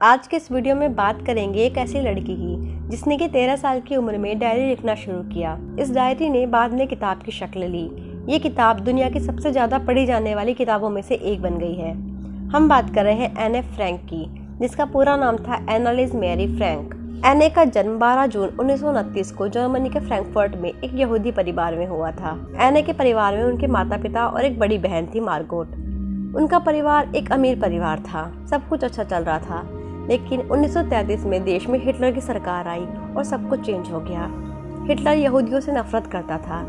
आज के इस वीडियो में बात करेंगे एक ऐसी लड़की की जिसने कि 13 साल की उम्र में डायरी लिखना शुरू किया। इस डायरी ने बाद में किताब की शक्ल ली। ये किताब दुनिया की सबसे ज़्यादा पढ़ी जाने वाली किताबों में से एक बन गई है। हम बात कर रहे हैं एने फ्रैंक की, जिसका पूरा नाम था एनालिस मैरी फ्रैंक। एने का जन्म 12 जून 1929 को जर्मनी के फ्रैंकफर्ट में एक यहूदी परिवार में हुआ था। एने के परिवार में उनके माता पिता और एक बड़ी बहन थी, मार्गोट। उनका परिवार एक अमीर परिवार था, सब कुछ अच्छा चल रहा था। लेकिन 1933 में देश में हिटलर की सरकार आई और सब कुछ चेंज हो गया। हिटलर यहूदियों से नफरत करता था।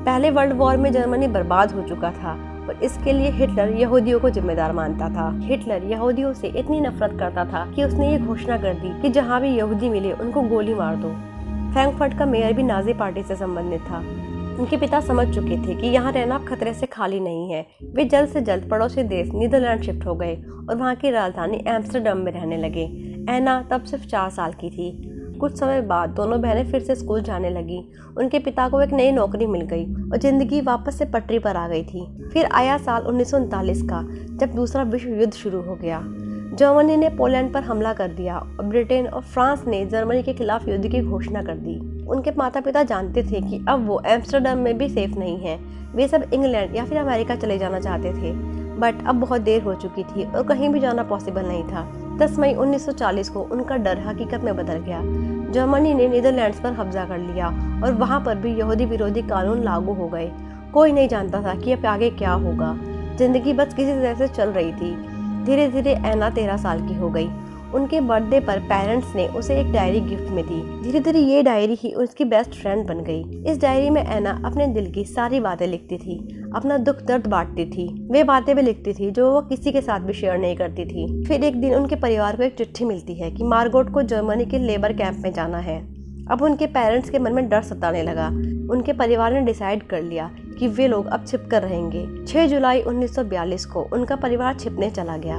पहले वर्ल्ड वॉर में जर्मनी बर्बाद हो चुका था और इसके लिए हिटलर यहूदियों को जिम्मेदार मानता था। हिटलर यहूदियों से इतनी नफरत करता था कि उसने ये घोषणा कर दी कि जहाँ भी यहूदी मिले उनको गोली मार दो। फ्रैंकफर्ट का मेयर भी नाजी पार्टी से संबंधित था। उनके पिता समझ चुके थे कि यहाँ रहना खतरे से खाली नहीं है। वे जल्द से जल्द पड़ोसी देश नीदरलैंड शिफ्ट हो गए और वहाँ की राजधानी एम्स्टर्डम में रहने लगे। एना तब सिर्फ 4 साल की थी। कुछ समय बाद दोनों बहनें फिर से स्कूल जाने लगी। उनके पिता को एक नई नौकरी मिल गई और जिंदगी वापस से पटरी पर आ गई थी। फिर आया साल 1939 का, जब दूसरा विश्व युद्ध शुरू हो गया। जर्मनी ने पोलैंड पर हमला कर दिया और ब्रिटेन और फ्रांस ने जर्मनी के खिलाफ युद्ध की घोषणा कर दी। उनके माता पिता जानते थे कि अब वो एम्स्टर्डम में भी सेफ नहीं है। वे सब इंग्लैंड या फिर अमेरिका चले जाना चाहते थे, बट अब बहुत देर हो चुकी थी और कहीं भी जाना पॉसिबल नहीं था। 10 मई 1940 को उनका डर हकीकत में बदल गया। जर्मनी ने नीदरलैंड्स पर कब्जा कर लिया और वहाँ पर भी यहूदी विरोधी कानून लागू हो गए। कोई नहीं जानता था कि अब आगे क्या होगा। जिंदगी बस किसी तरह से चल रही थी। धीरे धीरे एना 13 साल की हो गई। उनके बर्थडे पर पेरेंट्स ने उसे एक डायरी गिफ्ट में दी। धीरे धीरे ये डायरी ही उसकी बेस्ट फ्रेंड बन गई। इस डायरी में एना अपने दिल की सारी बातें लिखती थी, अपना दुख दर्द बांटती थी। वे बातें भी लिखती थी जो वो किसी के साथ भी शेयर नहीं करती थी। फिर एक दिन उनके परिवार को एक चिट्ठी मिलती है कि मार्गोट को जर्मनी के लेबर कैंप में जाना है। अब उनके पेरेंट्स के मन में डर सताने लगा। उनके परिवार ने डिसाइड कर लिया कि वे लोग अब छिप कर रहेंगे। 6 जुलाई 1942 को उनका परिवार छिपने चला गया।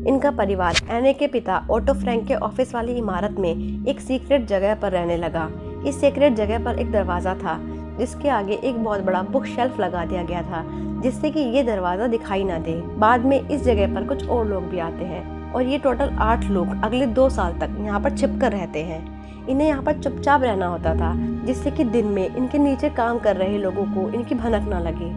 इनका परिवार एने के पिता ओटो फ्रैंक के ऑफिस वाली इमारत में एक सीक्रेट जगह पर रहने लगा। इस सीक्रेट जगह पर एक दरवाजा था जिसके आगे एक बहुत बड़ा बुक शेल्फ लगा दिया गया था, जिससे कि ये दरवाजा दिखाई ना दे। बाद में इस जगह पर कुछ और लोग भी आते हैं और ये टोटल 8 लोग अगले 2 साल तक यहाँ पर छिप कर रहते हैं। इन्हें यहाँ पर चुपचाप रहना होता था, जिससे कि दिन में इनके नीचे काम कर रहे लोगों को इनकी भनक ना लगे।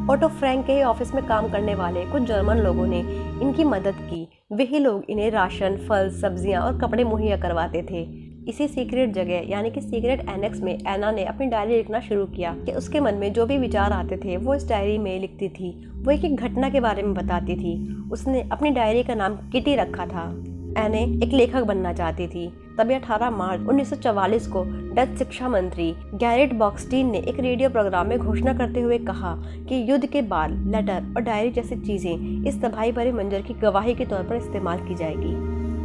ओटो फ्रैंक के ऑफिस में काम करने वाले कुछ जर्मन लोगों ने इनकी मदद की। वही लोग इन्हें राशन, फल, सब्जियां और कपड़े मुहैया करवाते थे। इसी सीक्रेट जगह यानी कि सीक्रेट एनेक्स में एना ने अपनी डायरी लिखना शुरू किया कि उसके मन में जो भी विचार आते थे वो इस डायरी में लिखती थी। वो एक घटना के बारे में बताती थी। उसने अपनी डायरी का नाम किटी रखा था। एने एक लेखक बनना चाहती थी। तभी 18 मार्च 1944 को डच शिक्षा मंत्री गैरेट बॉक्सटीन ने एक रेडियो प्रोग्राम में घोषणा करते हुए कहा कि युद्ध के बाद लेटर और डायरी जैसी चीजें इस तबाही भरे मंजर की गवाही के तौर पर इस्तेमाल की जाएगी।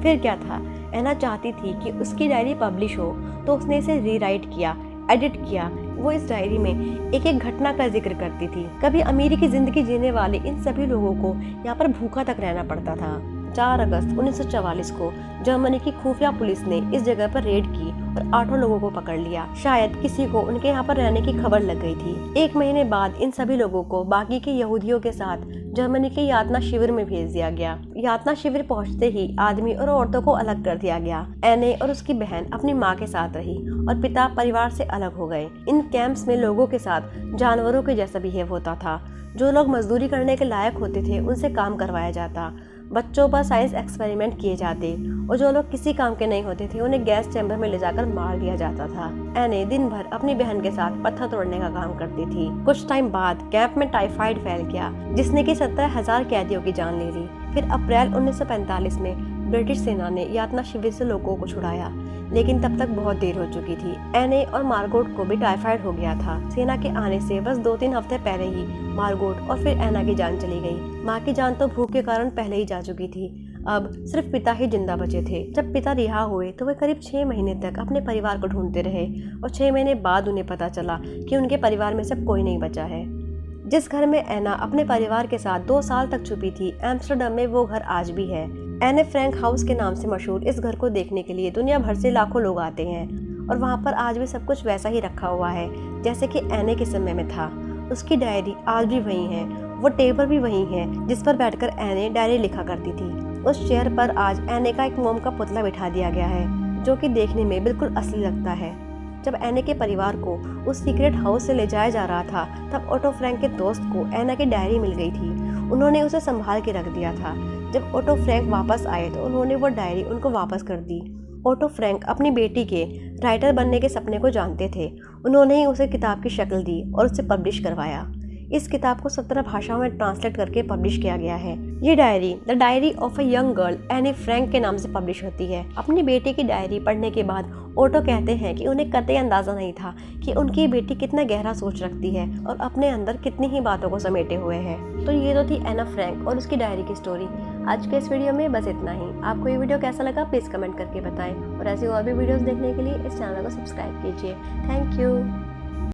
फिर क्या था, एना चाहती थी कि उसकी डायरी पब्लिश हो, तो उसने इसे रीराइट किया, एडिट किया। वो इस डायरी में एक एक घटना का जिक्र करती थी। कभी अमीरी की जिंदगी जीने वाले इन सभी लोगों को यहाँ पर भूखा तक रहना पड़ता था। 4 अगस्त 1944 को जर्मनी की खुफिया पुलिस ने इस जगह पर रेड की और 8 लोगों को पकड़ लिया। शायद किसी को उनके यहाँ पर रहने की खबर लग गई थी। 1 महीने बाद इन सभी लोगों को बाकी के यहूदियों के साथ जर्मनी के यातना शिविर में भेज दिया गया। यातना शिविर पहुँचते ही आदमी और औरतों को अलग कर दिया गया। एने और उसकी बहन अपनी माँ के साथ रही और पिता परिवार से अलग हो गए। इन कैंप्स में लोगों के साथ जानवरों के जैसा बिहेव होता था। जो लोग मजदूरी करने के लायक होते थे उनसे काम करवाया जाता। बच्चों पर साइंस एक्सपेरिमेंट किए जाते और जो लोग किसी काम के नहीं होते थे उन्हें गैस चैम्बर में ले जाकर मार दिया जाता था। एने दिन भर अपनी बहन के साथ पत्थर तोड़ने का काम करती थी। कुछ टाइम बाद कैंप में टाइफाइड फैल गया, जिसने कि 17,000 कैदियों की जान ले ली। फिर अप्रैल 1945 में ब्रिटिश सेना ने यातना शिविर से लोगों को छुड़ाया, लेकिन तब तक बहुत देर हो चुकी थी। एने और मार्गोट को भी टाइफाइड हो गया था। सेना के आने से बस 2-3 हफ्ते पहले ही मार्गोट और फिर एना की जान चली गई। माँ की जान तो भूख के कारण पहले ही जा चुकी थी। अब सिर्फ पिता ही जिंदा बचे थे। जब पिता रिहा हुए तो वे करीब 6 महीने तक अपने परिवार को ढूंढते रहे और 6 महीने बाद उन्हें पता चला कि उनके परिवार में से कोई नहीं बचा है। जिस घर में एना अपने परिवार के साथ 2 साल तक छुपी थी, एम्स्टर्डम में वो घर आज भी है। एने फ्रैंक हाउस के नाम से मशहूर इस घर को देखने के लिए दुनिया भर से लाखों लोग आते हैं और वहाँ पर आज भी सब कुछ वैसा ही रखा हुआ है जैसे कि एने के समय में था। उसकी डायरी आज भी वही है, वो टेबल भी वही है जिस पर बैठकर एने डायरी लिखा करती थी। उस चेयर पर आज एने का एक मोम का पुतला बिठा दिया गया है, जो कि देखने में बिल्कुल असली लगता है। जब एने के परिवार को उस सीक्रेट हाउस से ले जाया जा रहा था, तब ओटो फ्रैंक के दोस्त को एना की डायरी मिल गई थी। उन्होंने उसे संभाल के रख दिया था। जब ओटो फ्रैंक वापस आए तो उन्होंने वो डायरी उनको वापस कर दी। ओटो फ्रैंक अपनी बेटी के राइटर बनने के सपने को जानते थे। उन्होंने ही उसे किताब की शक्ल दी और उसे पब्लिश करवाया। इस किताब को 17 भाषाओं में ट्रांसलेट करके पब्लिश किया गया है। ये diary the diary of a young girl Anne Frank के नाम से पब्लिश होती है। अपनी बेटी की डायरी पढ़ने के बाद ओटो कहते हैं कि उन्हें कतई अंदाजा नहीं था कि उनकी बेटी कितना गहरा सोच रखती है और अपने अंदर कितनी ही बातों को समेटे हुए है। तो ये तो थी एना फ्रैंक और उसकी डायरी की स्टोरी। आज के इस वीडियो में बस इतना ही। आपको ये वीडियो कैसा लगा प्लीज़ कमेंट करके बताएं और ऐसी और भी वीडियोस देखने के लिए इस चैनल को सब्सक्राइब कीजिए। Thank you.